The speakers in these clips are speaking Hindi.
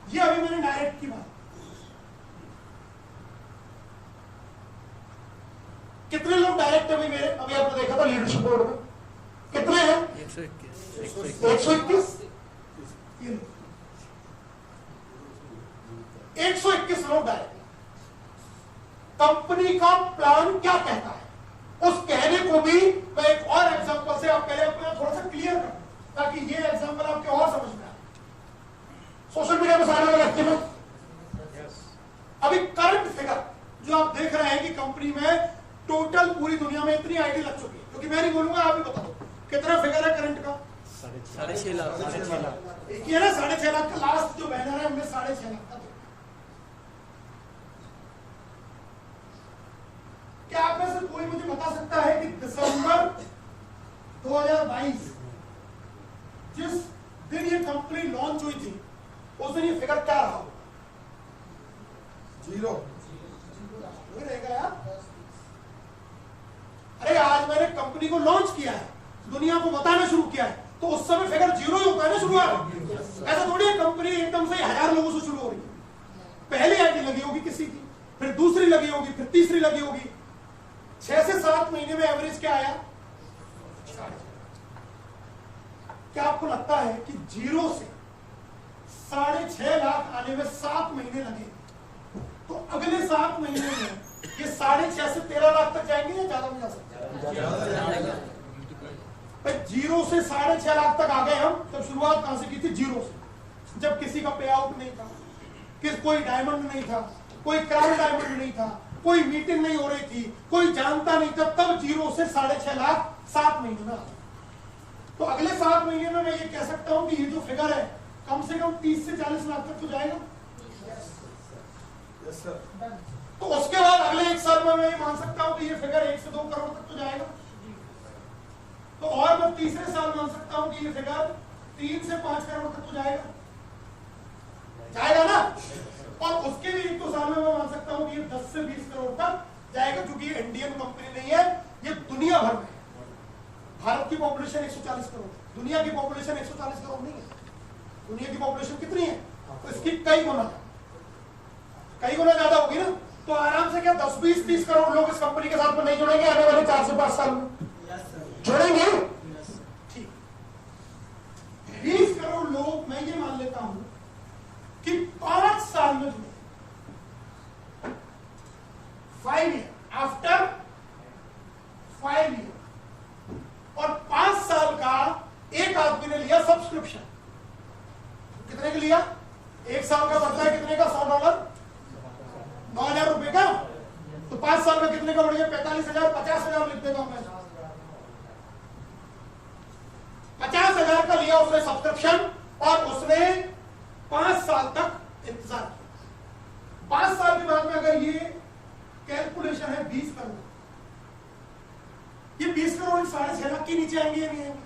ये अभी मैंने डायरेक्ट की बात, कितने लोग डायरेक्ट अभी मेरे अभी आपने देखा था लीडरशिप बोर्ड में कितने हैं? 121 121 लोग डायरेक्ट। कंपनी का प्लान क्या कहता है उस कहने को भी मैं एक और एग्जांपल से आप पहले अपना थोड़ा सा क्लियर कर ताकि ये एग्जांपल आपके और समझ में आए। सोशल मीडिया पर सारे लोग एक्टिव हैं। अभी करंट फिगर जो आप देख रहे हैं कि कंपनी में टोटल पूरी दुनिया में इतनी आईडी लग चुकी है, क्योंकि मैं नहीं बोलूंगा आप ही बता दो कितना फिगर है करंट का? 6.5 लाख। एक ये ना 6.5 लाख का लास्ट जो बैनर है हमने 6.5 लाख का। क्या आप में से कोई मुझे बता सकता है कि दिसंबर 2022 जिस दिन ये कंपनी लॉन्च हुई थी उस दिन ये फिगर क्या रहा? 0 रहेगा यार। अरे आज मैंने कंपनी को लॉन्च किया है, दुनिया को बताना शुरू किया है, तो उस समय फिगर 0 ही होता है ना शुरुआत। ऐसा थोड़ी है कंपनी एकदम से 1000 लोगों से शुरू हो रही है। पहली आईडी लगी होगी किसी की, फिर दूसरी लगी होगी, फिर तीसरी लगी होगी। 6 से 7 महीने में एवरेज क्या आया? क्या आपको लगता है कि 0 से 6.5 लाख आने में 7 महीने लगे, तो अगले 7 महीने में ये 6.5 से 13 लाख तक जाएंगे या ज्यादा में जा सकते हैं? 0 से 6.5 लाख तक आ गए हम। तब शुरुआत कहां से की थी? 0 से, जब किसी का पे आउट नहीं था, कोई डायमंड नहीं था, कोई क्राउन डायमंड नहीं था, कोई मीटिंग नहीं हो रही थी, कोई जानता नहीं था, तब 0 से 6.5 लाख 7 महीने में। तो अगले 7 महीने में मैं ये कह सकता हूं कि ये जो फिगर है कम से कम 30 से 40 लाख तक तो जाएगा। Yes sir. तो उसके बाद अगले 1 साल में मैं ये मान सकता हूं कि ये फिगर 1 से 2 करोड़ तक तो जाएगा। तो और मैं तीसरे साल मान सकता हूं कि ये फिगर 3 से 5 करोड़ तक तो जाएगा ना। और उसके भी 1-2 साल में मैं मान सकता हूं कि ये 10 से 20 करोड़ तक जाएगा, क्योंकि ये इंडियन कंपनी नहीं है, ये दुनिया भर में। भारत की पॉपुलेशन 140 करोड़, दुनिया की पॉपुलेशन 140 करोड़ नहीं है। दुनिया की पॉपुलेशन कितनी है? तो इसकी कई गुना ज्यादा होगी ना। तो आराम से क्या 10, 20, 30 करोड़ लोग इस कंपनी के साथ में नहीं जुड़ेंगे आने वाले 4 से 5 साल में? जुड़ेंगे। ठीक, 20 करोड़ लोग मैं ये मान लेता हूं कि 5 साल में जुड़े। 5 ईयर, आफ्टर 5 ईयर। और 5 साल का एक आदमी ने लिया सब्सक्रिप्शन। कितने का लिया? 1 साल का पड़ता है कितने का? $100, 9,000 रुपए का। तो 5 साल में कितने का बढ़ गया? 45,000, 50,000 लिख देता हूं मैं। 50,000 का लिया उसने सब्सक्रिप्शन और उसने 5 साल तक इंतजार किया। 5 साल के बाद में अगर ये कैलकुलेशन है 20 करोड़, ये 20 करोड़ 6.5 लाख के नीचे आएंगे या नहीं आएंगे?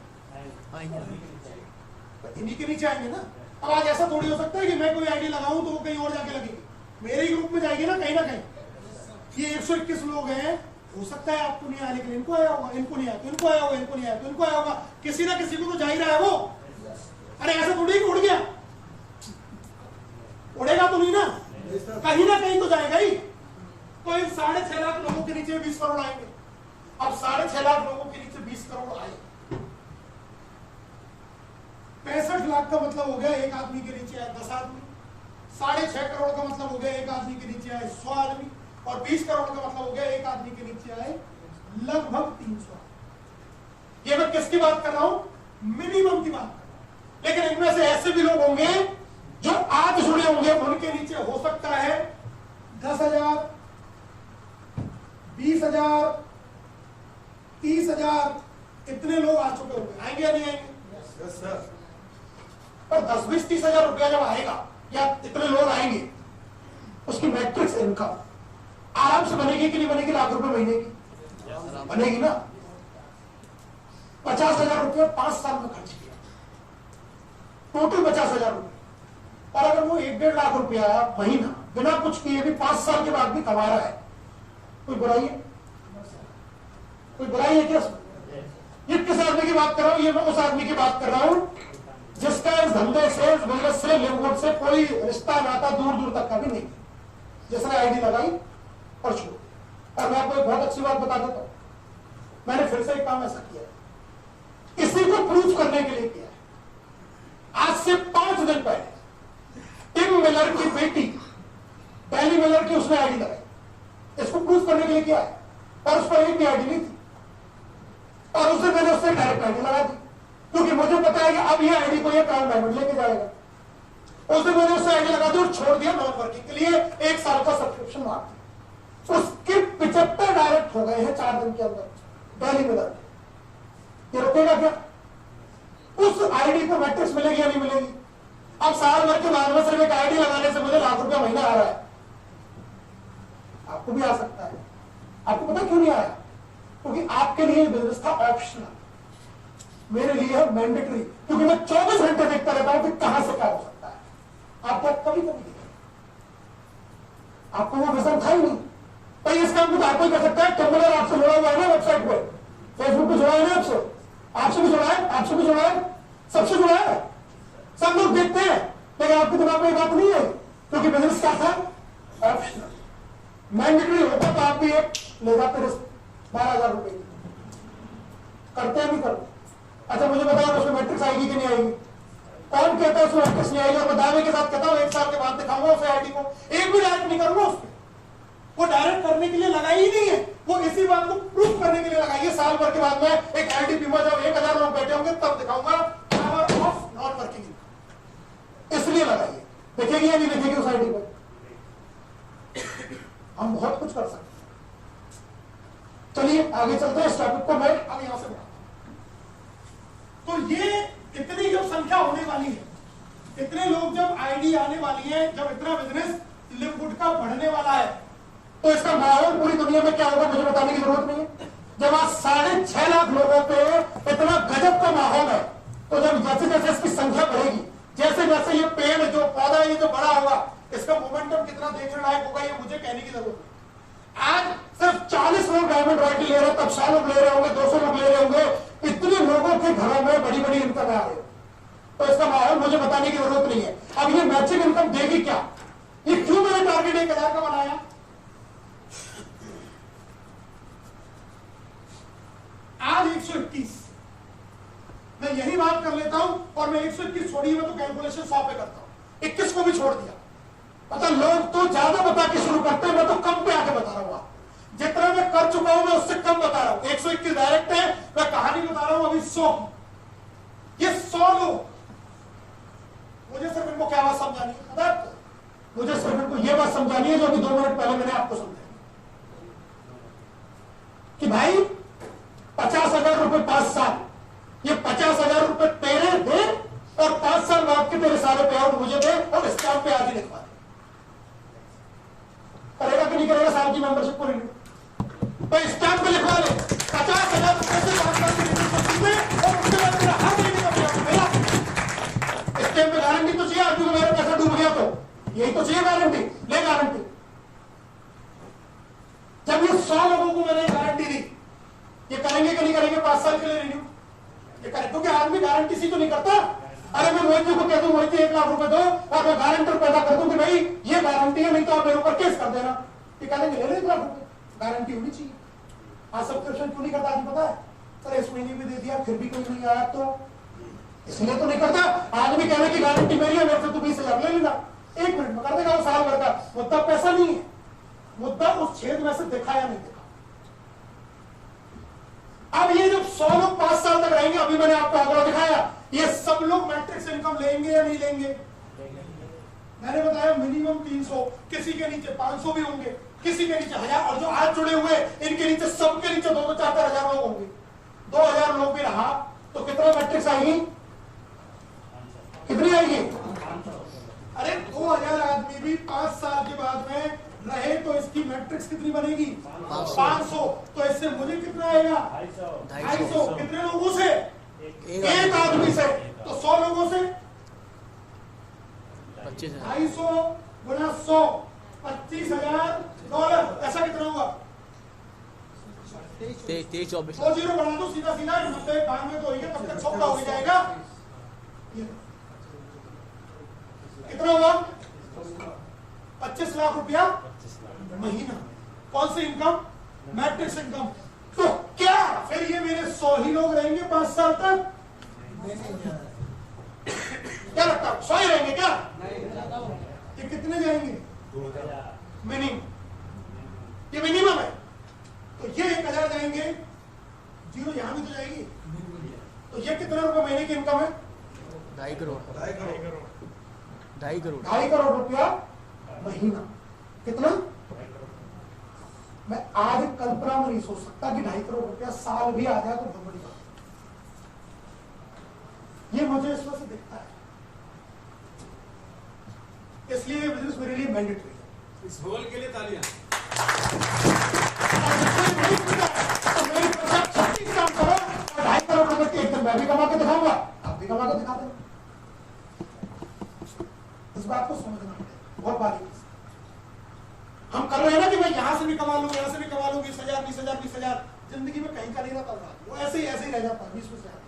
इन्हीं के नीचे आएंगे ना। अब आज ऐसा थोड़ी हो सकता है कि मैं कोई आईडी लगाऊं तो वो कहीं और जाके लगेगी, मेरे ही ग्रुप में जाएगी ना कहीं। ये 121 लोग हैं, हो सकता है आपको नहीं आया लेकिन इनको आया होगा, इनको नहीं आया तो इनको आया होगा, इनको नहीं आया तो इनको आया होगा, किसी ना किसी को तो जा ही रहा है वो। अरे ऐसा थोड़ी उड़ गया, उड़ेगा तो नहीं ना, कहीं ना कहीं तो जाएगा ही। तो इन 6.5 लाख लोगों के नीचे 20 करोड़ आएंगे। अब 6.5 लाख लोगों के नीचे 20 करोड़ आए, 65 लाख का मतलब हो गया एक आदमी के नीचे आए 10 आदमी। 6.5 करोड़ का मतलब हो गया एक आदमी के नीचे आए 100 आदमी। और 20 करोड़ का मतलब हो गया एक आदमी के नीचे आए लगभग 300। ये मैं किसकी बात कर रहा हूं? मिनिमम की बात कर रहा हूं। लेकिन इनमें से ऐसे भी लोग होंगे जो आज जुड़े होंगे, उनके नीचे हो सकता है 10,000, 20,000, 30,000 इतने लोग आ चुके होंगे। आएंगे या नहीं आएंगे? Yes sir. पर 10, 20, 30,000 रुपया जब आएगा या इतने लोग आएंगे, उसकी मैट्रिक्स इनकम आराम से बनेगी कि नहीं बनेगी? लाख रुपए महीने की बनेगी ना। 50,000 रुपये 5 साल में खर्च किया, टोटल 50,000 रुपये। और अगर वो 1-1.5 लाख रुपया महीना बिना कुछ किए भी 5 साल के बाद भी कमा रहा है, कोई बुराई है? कोई बुराई है क्या? ये किस आदमी की बात कर रहा हूं? ये मैं उस आदमी की बात कर रहा हूं जिसका इस धंधे से, इस बिजनेस से, लिववुड से कोई कोई रिश्ता नाता दूर दूर तक का भी नहीं, जिसने आईडी लगाई और छोड़। और मैं आपको एक बहुत अच्छी बात बता देता हूं, मैंने फिर से एक काम ऐसा किया है, इसी को प्रूफ करने के लिए किया है। आज से 5 दिन पहले टिम मिलर की बेटी डैनी मिलर की उसने आईडी लगाई, इसको प्रूफ करने के लिए किया है, और उस पर एक भी आईडी नहीं थी, और उस दिन मैंने उससे डायरेक्ट आईडी लगा दी, क्योंकि मुझे पता है कि अब ये आईडी को ये क्राउन डायमंड लेके जाएगा। उस दिन मैंने उससे आईडी लगा दी और छोड़ दिया नॉन वर्किंग के लिए, 1 साल का सब्सक्रिप्शन मार दिया। उसके 75 डायरेक्ट हो गए हैं 4 दिन के अंदर डैनी मिलर। ये रुकेगा क्या? उस आईडी को मैट्रिक्स मिलेगी या नहीं मिलेगी? अब साल भर के बाद में सिर्फ एक आईडी लगाने से मुझे ₹1,00,000 महीना आ रहा है, आपको भी आ सकता है। आपको पता क्यों नहीं आया? क्योंकि आपके लिए बिजनेस था ऑप्शनल, मेरे लिए है मैंडेटरी, क्योंकि मैं 24 घंटे देखता रहता हूं कि कहां से क्या हो सकता है। आपको कभी कभी देखा, आपको वो विजन था ही नहीं। भाई इस काम को तो आपको ही कर सकता है। टम्बलर आपसे जुड़ा हुआ है ना, वेबसाइट पे, फेसबुक पे जुड़ा है ना, आपसे भी जुड़ा है, आपसे भी जुड़ा है, सबसे जुड़ा है, सब लोग देखते हैं, लेकिन आपके दिमाग में बात नहीं है, क्योंकि बिजनेस क्या था? ऑप्शनल। मैंडेटरी होता तो आप भी एक ले जाते रिस्क, ₹12,000 करते हैं, नहीं करते? अच्छा मुझे बताओ उसमें मैट्रिक्स आएगी कि नहीं आएगी? कौन कहता है उसमें मैट्रिक्स नहीं आएगी? और मैं दावे के साथ कहता हूं 1 साल के बाद दिखाऊंगा उसे आईडी को, एक भी डायरेक्ट नहीं करूंगा उस पर। वो डायरेक्ट करने के लिए लगाई ही नहीं है, वो इसी बात को प्रूफ करने के लिए लगाई है। साल भर के बाद में एक आईडी बीमा, जब 1,000 लोग बैठे होंगे तब दिखाऊंगा power of non working income, इसलिए लगाई है। देखेगी या नहीं देखेगी उस आईडी पर? हम बहुत कुछ कर सकते हैं। चलिए आगे चलते हैं, इस टॉपिक को मैं अब यहां से बढ़ाता हूं। तो ये इतनी जब संख्या होने वाली है, इतने लोग जब आईडी आने वाली है, जब इतना बिजनेस लिववुड का बढ़ने वाला है, तो इसका माहौल पूरी दुनिया में क्या होगा मुझे बताने की जरूरत नहीं है। जब आज 6.5 लाख लोगों पे इतना गजब का माहौल है, तो जब जैसे जैसे इसकी संख्या बढ़ेगी, जैसे जैसे ये पेड़ जो पौधा है ये जो बड़ा होगा, इसका मोमेंटम कितना देखने लायक होगा ये मुझे कहने की जरूरत नहीं। आज सिर्फ 40 लोग डायमंड रॉयल्टी ले रहे हैं, तब 100 लोग ले रहे होंगे, 200 लोग ले रहे होंगे, इतने लोगों के घरों में बड़ी बड़ी इनकम आ रही है, तो इसका माहौल मुझे बताने की जरूरत नहीं है। अब ये मैचिंग इनकम देगी क्या? ये क्यों मैंने टारगेट 1,000 का बनाया? आज 121, मैं यही बात कर लेता हूं, और मैं 121 छोड़ी, मैं तो कैलकुलेशन 100 पे करता हूं, 21 को भी छोड़ दिया। पता लोग तो ज्यादा बता के शुरू करते हैं, मैं तो कम पे आके बता रहा हूं। जितना मैं कर चुका हूं मैं उससे कम बता रहा हूं। 121 डायरेक्ट है, मैं कहानी बता रहा हूं अभी 100 की। ये 100 लोग, मुझे सिर्फ इनको क्या बात समझानी है पता है? मुझे सिर्फ इनको ये बात समझानी है जो अभी 2 मिनट पहले मैंने आपको समझाया, कि भाई 50,000 रुपए 5 साल, ये 50,000 रुपए तेरे दे और 5 साल बाद के तेरे सारे पे आउट मुझे दे, और स्टैम्प पे आगे लिखवा दे। करेगा कि नहीं करेगा साल की मेंबरशिप पूरी? तो स्टैम्प पे लिखवा ले 50,000 रुपए से 5 साल की मेंबरशिप में, और उसके बाद मेरा हर महीने का पेआउट मेरा। स्टैम्प पे गारंटी तो चाहिए आदमी को, मेरा पैसा डूब गया तो यही तो चाहिए गारंटी, ले गारंटी। जब ये 100 लोगों को मैंने गारंटी दी, ये करेंगे कि नहीं करेंगे 5 साल के लिए रिन्यू? ये करें, क्योंकि आदमी गारंटी सी तो नहीं करता। अरे मैं मोहित जी को कह दूं मोहित जी 1,00,000 रुपए दो, और मैं गारंटर पैदा कर दूं कि भाई ये गारंटी है, नहीं तो आप मेरे ऊपर केस कर देना। ये कहेंगे ले लो 1,00,000 रुपए, गारंटी होनी चाहिए। आज सब्सक्रिप्शन क्यों नहीं करता आदमी पता है? सर इस महीने भी दे दिया फिर भी कोई नहीं आया, तो इसलिए तो नहीं करता। आदमी कहने की गारंटी मेरी है, मेरे से तू 20,000 ले लेना, 1 मिनट में कर देगा वो साल भर का। मुद्दा पैसा नहीं है, मुद्दा उस छेद में से दिखा या नहीं दिखा। अब ये जब 100 लोग 5 साल तक रहेंगे, अभी मैंने आपको आंकड़ा दिखाया, ये सब लोग मैट्रिक्स इनकम लेंगे या नहीं लेंगे? मैंने बताया मिनिमम 300, किसी के नीचे 500 भी होंगे, किसी के नीचे 1000, और जो आज जुड़े हुए इनके नीचे सबके नीचे 2-2, 4-4 हजार लोग होंगे। 2,000 लोग भी रहा तो कितना मैट्रिक्स आएगी? कितनी आएगी? अरे 2,000 आदमी भी 5 साल के बाद में रहे तो इसकी मैट्रिक्स कितनी बनेगी? 500। तो इससे मुझे कितना आएगा? 250। कितने लोगों से? एक आदमी से। तो 100 लोगों से 250 गुना 100, $25,000। ऐसा कितना होगा? 23-24। 2 जीरो बढ़ा दो सीधा सीधा, 90-92 तो होगा, तब तक 100 का हो जाएगा। कितना हुआ? 25 लाख रुपया महीना। कौन सी इनकम? Matrix income. तो क्या फिर ये मेरे 100 ही लोग रहेंगे 5 साल तक? क्या लगता है 100 ही रहेंगे क्या? ये कितने जाएंगे? मिनिमम, ये मिनिमम है। तो ये 1000 जाएंगे, जीरो यहां भी तो जाएगी। तो ये कितने रुपए महीने की इनकम है? 2.5 करोड़। 2.5 करोड़ रुपया महीना। कितना? मैं आज कल्पना में नहीं सोच सकता कि 2.5 करोड़ रुपया साल भी आ जाए तो बहुत बड़ी बात। ये मुझे इस वजह से दिखता है, इसलिए बिजनेस मेरे लिए मैंडेटरी है। इस होल के लिए तालियां। तो मेरी प्रजा 36 काम करो और 2.5 करोड़ रुपए के एकदम मैं भी कमा के दिखाऊंगा, आप भी कमा के दिखा दें। इस बात को समझना पड़ेगा बहुत बारीकी से। हम कर रहे हैं ना कि मैं यहां से भी कमा लूंगा, यहां से भी कमा लूंगी, 20,000 20,000 20,000, जिंदगी में कहीं का नहीं रहता, वो ऐसे ही रह जाता है 20,000।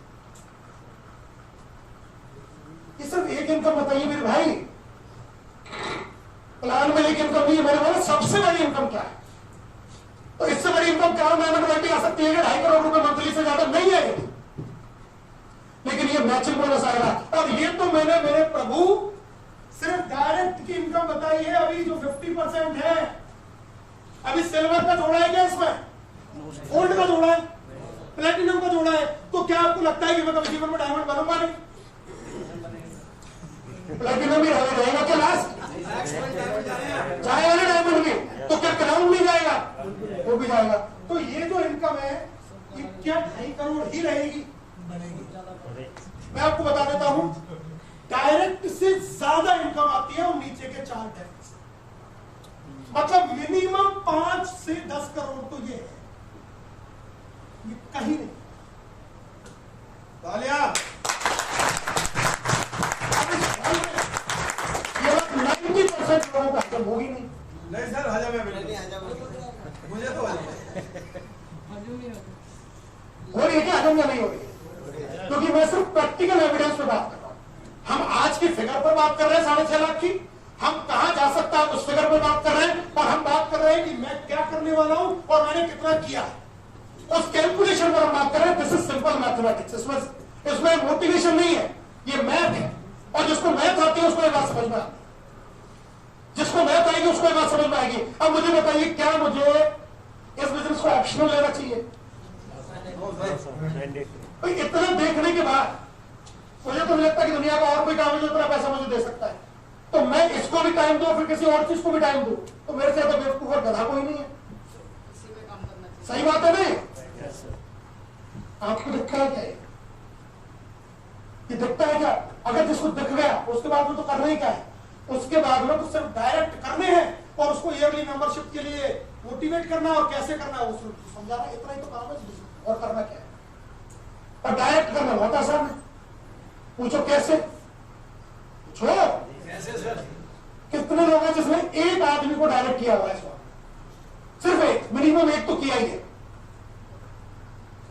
ये सिर्फ एक इनकम बताइए मेरे भाई, प्लान में एक इनकम नहीं है। मेरे बोले सबसे बड़ी इनकम क्या है? तो इससे बड़ी इनकम क्या मैथमेटिक आ सकती है कि 2.5 करोड़ रुपए मंथली से ज्यादा नहीं आएगी, लेकिन ये मैचिंग बोनस आएगा। और ये तो मैंने मेरे प्रभु सिर्फ डायरेक्ट की इनकम बताई है, अभी जो 50% है, अभी सिल्वर का जोड़ा है क्या इसमें? गोल्ड का जोड़ा है, प्लेटिनम का जोड़ा है। तो क्या आपको लगता है कि मैं कभी जीवन में डायमंड बनूंगा नहीं? प्लेटिनम भी रहेगा क्या लास्ट? जाएगा ना डायमंड में, तो क्या क्राउन भी जाएगा? वो भी जाएगा। तो ये जो इनकम है ये क्या 2.5 करोड़ ही रहेगी? मैं आपको बता देता हूं, डायरेक्ट से ज्यादा इनकम आती है और नीचे के 4 टैक्स, मतलब मिनिमम 5 से 10 करोड़ तो ये है, ये कहीं नहीं। तालियां। ये 90% लोगों का हजम होगी नहीं। नहीं सर, हजम है बिल्कुल। मुझे तो हजम है। हो रही है क्या हजम या नहीं हो रही है? क्योंकि मैं सिर्फ प्रैक्टिकल एविडेंस पे बात कर रहा हूं। हम आज की फिगर पर बात कर रहे हैं 6.5 लाख की, हम कहां जा सकता है उस फिगर पर बात कर रहे हैं, और हम बात कर रहे हैं कि मैं क्या करने वाला हूं और मैंने कितना किया, उस कैलकुलेशन पर हम बात कर रहे हैं। दिस इज सिंपल मैथमेटिक्स, इसमें मोटिवेशन नहीं है, ये मैथ है। और जिसको मैथ आती है उसको ये बात समझ में आती है, जिसको मैथ आएगी उसको ये बात समझ में आएगी। अब मुझे बताइए, क्या मुझे इस बिजनेस को ऑप्शनल लेना चाहिए? भाई इतना देखने के बाद मुझे तो नहीं लगता कि दुनिया का और कोई काम है जो इतना पैसा मुझे दे सकता है। तो मैं इसको भी टाइम दूं, फिर किसी और चीज को भी टाइम दूं, तो मेरे से तो बेवकूफ और गधा कोई नहीं है। सही बात है नहीं? आपको दिखता है क्या? ये दिखता है क्या? अगर जिसको दिख गया उसके बाद में तो करना ही क्या है? उसके बाद में तो सिर्फ डायरेक्ट करने हैं और उसको ईयरली मेंबरशिप के लिए मोटिवेट करना और कैसे करना है वो समझाना, इतना ही तो काम है। और करना क्या है? और डायरेक्ट करना बहुत आसान है। पूछो कैसे? पूछो कैसे सर? कितने लोग हैं जिसने एक आदमी को डायरेक्ट किया हुआ है इस वक्त? सिर्फ एक, मिनिमम एक तो किया ही है।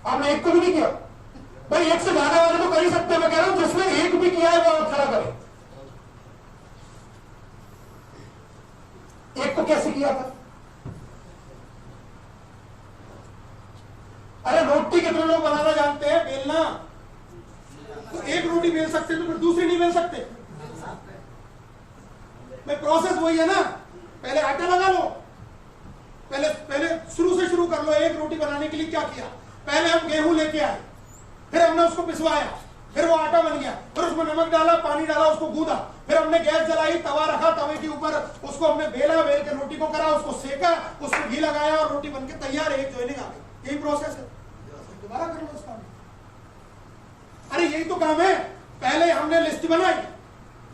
आपने एक को भी नहीं किया भाई, एक से ज्यादा वाले तो कर ही सकते हैं। मैं कह रहा हूं जिसने एक भी किया है वो आप खड़ा करें। एक को कैसे किया था? अरे रोटी कितने लोग बनाना जानते हैं? बेलना। तो एक रोटी बेल सकते तो फिर दूसरी नहीं बेल सकते? मैं प्रोसेस वही है ना, पहले आटा लगा लो, पहले शुरू से शुरू कर लो। एक रोटी बनाने के लिए क्या किया? पहले हम गेहूं लेके आए, फिर हमने उसको पिसवाया, फिर वो आटा बन गया, फिर उसमें नमक डाला, पानी डाला, उसको गूंदा, फिर हमने गैस जलाई, तवा रखा, तवे के ऊपर उसको हमने बेला, बेल के रोटी को करा, उसको सेका, उसमें घी लगाया और रोटी बनके तैयार है, एक जॉइनिंग आ गई। यही प्रोसेस है। दोबारा कर लो उस काम। अरे यही तो काम है। पहले हमने लिस्ट बनाई,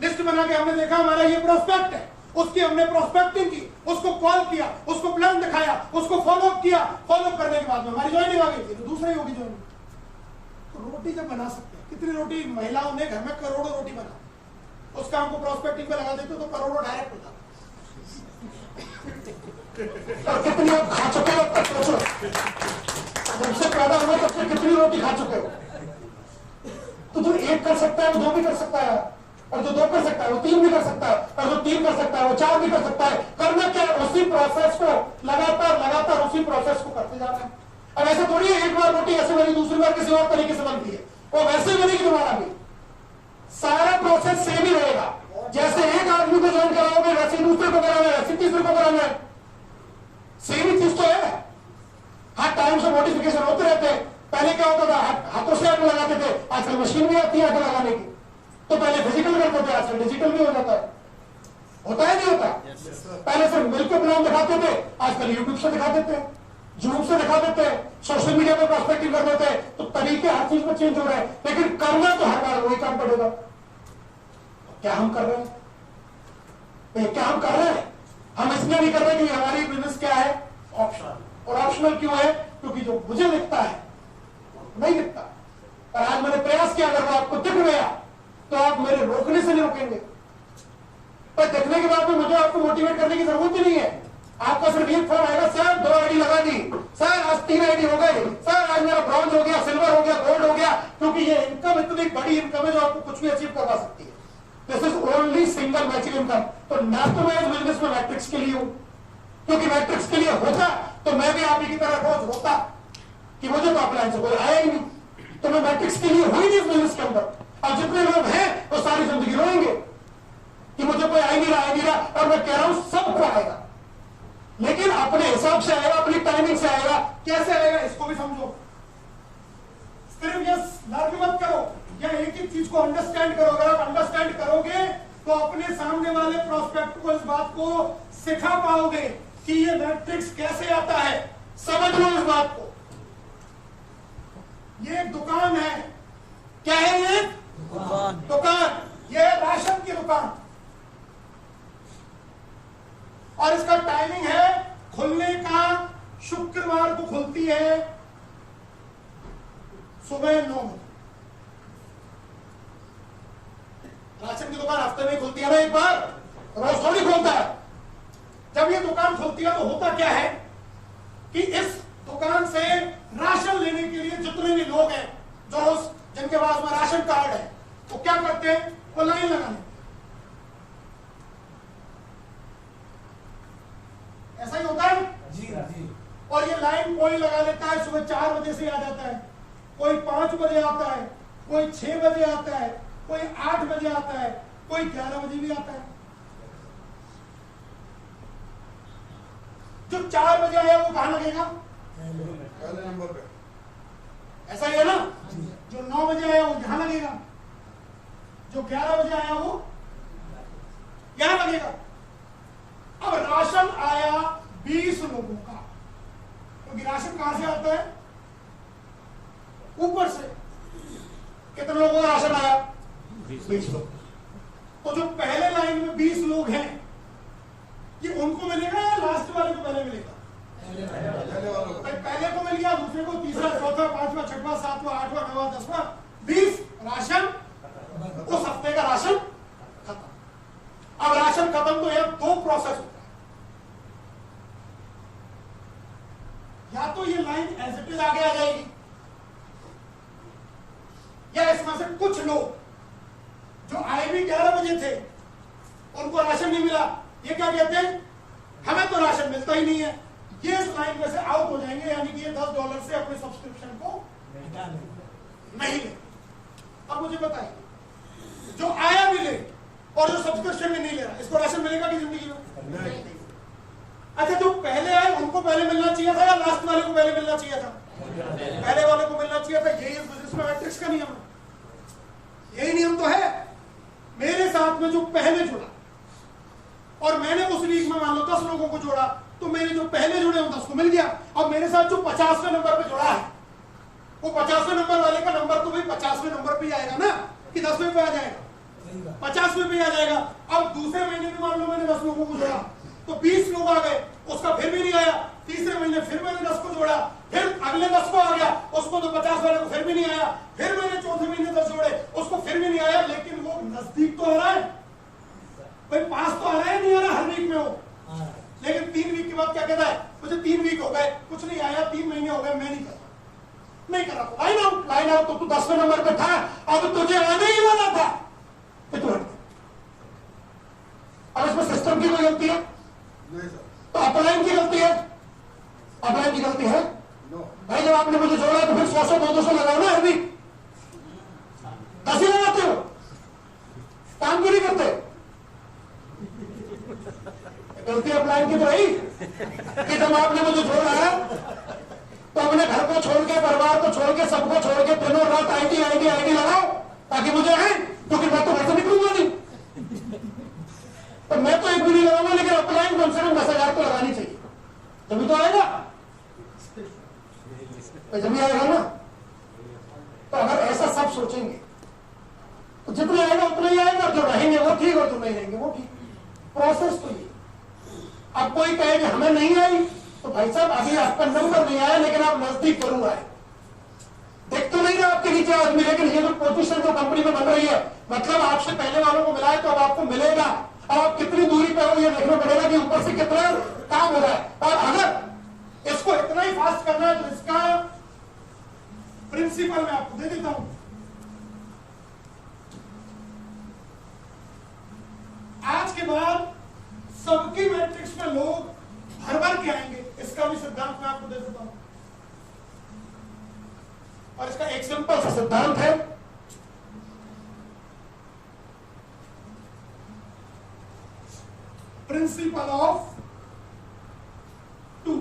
लिस्ट बना के हमने देखा हमारा ये प्रोस्पेक्ट है, उसकी हमने प्रोस्पेक्टिंग की, उसको कॉल किया, उसको प्लान दिखाया, उसको फॉलो अप किया, फॉलो अप करने के बाद में हमारी ज्वाइनिंग आ गई, तो दूसरी होगी ज्वाइनिंग। तो रोटी जब बना सकते हैं, कितनी रोटी महिलाओं ने घर में करोड़ों रोटी बना, उस काम को प्रोस्पेक्टिंग पे लगा देते तो करोड़ों डायरेक्ट होता। और कितनी आप खा चुके हो तब सोचो, जब से पैदा हुआ तब से कितनी रोटी खा चुके हो? तो जो एक कर सकता है वो दो भी कर सकता है। और जो 2 कर सकता है वो 3 भी कर सकता है, और जो 3 कर सकता है वो 4 भी कर सकता है। करना क्या है, उसी प्रोसेस को लगातार उसी प्रोसेस को करते जाना है। अब ऐसा थोड़ी है एक बार रोटी ऐसे बनी, दूसरी बार किसी और तरीके से बनती है, वो वैसे ही बनेगी दोबारा भी। सारा प्रोसेस सेम ही रहेगा। जैसे एक आदमी को ज्वाइन कराओगे वैसे दूसरे को कराना है, वैसे तीसरे को कराना है, सेम ही चीज तो है। हर टाइम से मॉडिफिकेशन होते रहते हैं। पहले क्या होता था, हाथों से आग लगाते थे, आजकल मशीन भी आती है आग लगाने की। तो पहले फिजिकल करते थे, आजकल डिजिटल भी हो जाता है। होता है नहीं होता? पहले सिर्फ मिल के प्लान दिखाते थे, आजकल यूट्यूब से दिखा देते हैं, जूम से दिखा देते हैं, सोशल मीडिया पर प्रोस्पेक्टिव कर देते हैं। तो तरीके हर चीज में चेंज हो रहे हैं, लेकिन करना तो हर बार वही काम पड़ेगा। क्या हम कर रहे हैं? क्या हम कर रहे हैं? हम इसलिए नहीं कर रहे कि हमारी बिजनेस क्या है, ऑप्शनल। और ऑप्शनल क्यों है? क्योंकि जो मुझे दिखता है नहीं दिखता। और आज मैंने प्रयास किया, अगर वो आपको दिख गया तो आप मेरे रोकने से नहीं रोकेंगे। पर देखने के बाद में मुझे आपको मोटिवेट करने की जरूरत ही नहीं है। आपका सिर्फ एक फोन आएगा, सर 2 आईडी लगा दी, सर आज 3 आईडी हो गए, सर आज मेरा ब्रॉन्ज हो गया, सिल्वर हो गया, गोल्ड हो गया। क्योंकि ये इनकम इतनी बड़ी इनकम है जो आपको कुछ भी अचीव करवा सकती है। This is only single matching income. तो ना तो मैं इस बिजनेस में मैट्रिक्स के लिए हूं, क्योंकि मैट्रिक्स के लिए होता तो मैं भी आप ही की तरह रोज रोता कि मुझे तो अपलाइन से कोई आया ही नहीं। तो मैं मैट्रिक्स के लिए हुई नहीं इस बिजनेस के अंदर। और जितने लोग हैं वो सारी जिंदगी रोएंगे कि मुझे कोई आ नहीं रहा। और मैं कह रहा हूं सबको आएगा, लेकिन अपने हिसाब से आएगा, अपनी टाइमिंग से आएगा। कैसे आएगा इसको भी समझो। सिर्फ ये लर्न मत करो या एक ही चीज को अंडरस्टैंड करो। अगर आप अंडरस्टैंड करोगे तो अपने सामने वाले प्रोस्पेक्ट को इस बात को सिखा पाओगे कि ये मैट्रिक्स कैसे आता है। समझ लो इस बात को। ये एक दुकान है। क्या है ये? दुकान। ये है राशन की दुकान, और इसका टाइमिंग है खुलने का, शुक्रवार को खुलती है सुबह 9 बजे। राशन की दुकान हफ्ते में खुलती है ना एक बार, रोज थोड़ी खुलता है। जब ये दुकान खुलती है तो होता क्या है कि इस दुकान से राशन लेने के लिए जितने भी लोग हैं, जो जिनके पास में राशन कार्ड है, वो क्या करते हैं, वो लाइन लगाने। ऐसा ही होता है जी। और ये लाइन कोई लगा लेता है सुबह 4 बजे से आ जाता है, कोई 5 बजे आता है, कोई 6 बजे आता है, कोई 8 बजे आता है, कोई 11 बजे भी आता है। जो 4 बजे आया वो कहां लगेगा? पहले नंबर पे। ऐसा ही है ना? जो 9 बजे आया वो यहां लगेगा, जो 11 बजे आया वो यहां लगेगा। अब राशन आया 20 लोगों का, क्योंकि राशन कहां से आता है? ऊपर से। कितने लोगों का राशन आया? 20 लोग। तो जो पहले लाइन में 20 लोग हैं, ये उनको मिलेगा या लास्ट वाले को पहले मिलेगा? पहले को मिल गया, दूसरे को, तीसरा, चौथा, 5वां, 6वां, 7वां, 8वां, 9वां, 10वां, 20 राशन। उस हफ्ते का राशन खत्म। अब राशन खत्म तो यह 2 प्रोसेस होता है। या तो ये लाइन एज इट इज आगे आ जाएगी, या इसमें से कुछ लोग जो आए भी 11 बजे थे, उनको राशन नहीं मिला, ये क्या कहते हैं, हमें तो राशन मिलता ही नहीं है। ये इस लाइन में से आउट हो जाएंगे, यानी कि ये $10 से अपने सब्सक्रिप्शन को नहीं ले। अब मुझे बताइए, जो आया भी ले और जो सब्सक्रिप्शन में नहीं ले रहा, इसको राशन मिलेगा कि जिंदगी में? नहीं। अच्छा, जो पहले आए उनको पहले मिलना चाहिए था या लास्ट वाले को पहले मिलना चाहिए था? पहले वाले को मिलना चाहिए था। यही इस बिजनेस में मैट्रिक्स का नियम है। यही नियम तो है। मेरे साथ में जो पहले जुड़ा और मैंने उस वीक में मान लो 10 लोगों को जोड़ा, तो मेरे जो पहले जुड़े उन 10 को मिल गया। अब मेरे साथ जो 50वें नंबर पे जुड़ा है, वो 50वें नंबर वाले का नंबर तो भाई 50वें नंबर पे ही आएगा ना, कि 10वें पे आ जाएगा? 50वें पे आ जाएगा। अब दूसरे महीने में मान लो मैंने 10 लोगों को जोड़ा, तो 20 लोग आ गए, उसका फिर भी नहीं आया। तीसरे महीने फिर मैंने 10 को जोड़ा, फिर अगले 10 को आ गया, उसको तो 50 वाले को फिर भी नहीं आया। फिर मैंने चौथे महीने 10 जोड़े, उसको फिर भी नहीं आया। लेकिन वो नजदीक तो आ रहा है भाई, पास तो आ रहा है, नहीं आ रहा हर वीक में वो। लेकिन 3 वीक के बाद क्या कहता है, मुझे 3 वीक हो गए, कुछ नहीं आया, 3 महीने हो गए, मैं नहीं कर रहा, नहीं कर रहा। लाइन आउट तो तू 10वें नंबर पे था, अब तुझे आने ही वाला था, तो तू हट गया। अब इसमें सिस्टम की कोई गलती है? नहीं सर। तो अपलाइन की गलती है? अपलाइन की गलती है? नो। भाई जब आपने मुझे जोड़ा तो फिर 100 200 लगाओ ना, अभी 10 ही लगाते हो, काम क्यों नहीं करते? गलती अपलाइन की तो रही कि जब आपने मुझे जोड़ा है तो अपने घर को छोड़ के, परिवार को छोड़ के, सबको छोड़ के दिनों रात आईटी आईटी आईटी लगाओ ताकि मुझे आए, क्योंकि मैं तो वैसे निकलूंगा नहीं। तो मैं तो एक भी नहीं लगाऊंगा, लेकिन अपलाइन कम से कम 10,000 तो लगानी चाहिए, तभी तो आएगा, जब आएगा ना। तो अगर ऐसा सब सोचेंगे तो जितना आएगा उतना ही आएगा, जो रहेंगे वो ठीक और जो नहीं रहेंगे वो ठीक। प्रोसेस तो ये। अब कोई कहे कि हमें नहीं आई, तो भाई साहब अभी आपका नंबर नहीं आया, लेकिन आप नजदीक जरूर आए। देख तो नहीं रहा आपके नीचे आदमी, लेकिन ये जो पोजीशन जो कंपनी में बन रही है, मतलब आपसे पहले वालों को मिला है तो अब आपको मिलेगा। अब आप कितनी दूरी पे हो ये देखना पड़ेगा कि ऊपर से कितना काम हो रहा है। और अगर इसको इतना ही फास्ट करना है तो इसका प्रिंसिपल मैं आपको दे देता हूं। आज के बाद सबकी मैट्रिक्स में लोग भर भर के आएंगे, इसका भी सिद्धांत मैं आपको दे देता हूं। और इसका एक सिंपल सा सिद्धांत है, प्रिंसिपल ऑफ 2,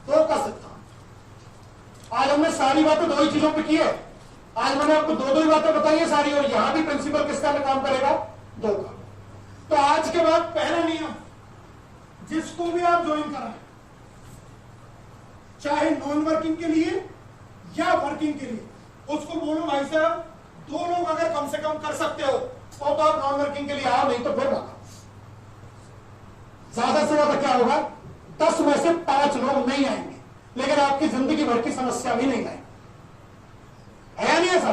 दो का सिद्धांत। आज हमने सारी बातें दो ही चीजों पे की है। आज मैंने आपको दो ही बातें बताई है सारी, और यहां भी प्रिंसिपल किसका काम करेगा? 2 का। तो आज के बाद पहला नियम, जिसको भी आप ज्वाइन कराएं, चाहे नॉन वर्किंग के लिए या वर्किंग के लिए, उसको बोलो भाई साहब 2 लोग अगर कम से कम कर सकते हो तो आप नॉन वर्किंग के लिए आओ, नहीं तो फिर ज्यादा से ज्यादा क्या होगा, 10 में से 5 लोग नहीं आएंगे, लेकिन आपकी जिंदगी भर की समस्या भी नहीं आएगी। है नहीं ऐसा?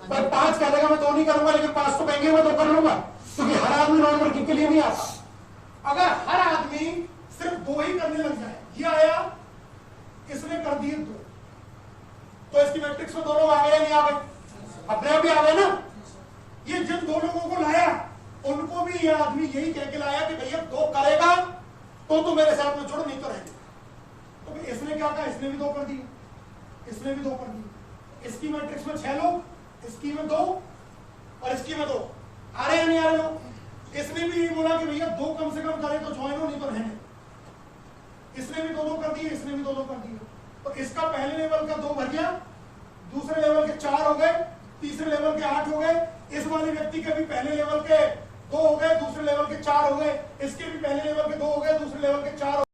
पर 5 कह देगा मैं 2 नहीं करूंगा, लेकिन 5 तो कहेंगे मैं 2 कर लूंगा, क्योंकि हर आदमी नॉन वर्किंग के लिए नहीं आता। अगर हर आदमी सिर्फ 2 ही करने लग जाए, ये आया इसने कर दिए 2, तो इसकी मैट्रिक्स में 2 लोग आ गए या नहीं आ गए? अपने आप ही आ गए ना। ये जिन 2 लोगों को लाया उनको भी ये आदमी यही कह के लाया कि भैया 2 करेगा तो मेरे साथ में जुड़, नहीं तो रहेगा। तो इसने क्या कहा, इसने भी 2 कर दिए, इसने भी 2 कर दिए। इसकी मैट्रिक्स में 6 लोग, इसकी में 2 और इसकी में 2 आ रहे हैं नहीं आ रहे लोग। इसने भी यही बोला कि भैया 2 कम से कम करें तो ज्वाइन हो, नहीं तो रहने। इसने भी 2 कर दिए, इसने भी 2 कर दिए। तो इसका पहले लेवल का 2 भर गया, दूसरे लेवल के 4 हो गए, तीसरे लेवल के 8 हो गए। इस वाले व्यक्ति के भी पहले लेवल के 2 हो गए, दूसरे लेवल के 4 हो गए। इसके भी पहले लेवल के 2 हो गए, दूसरे लेवल के 4 हो गए।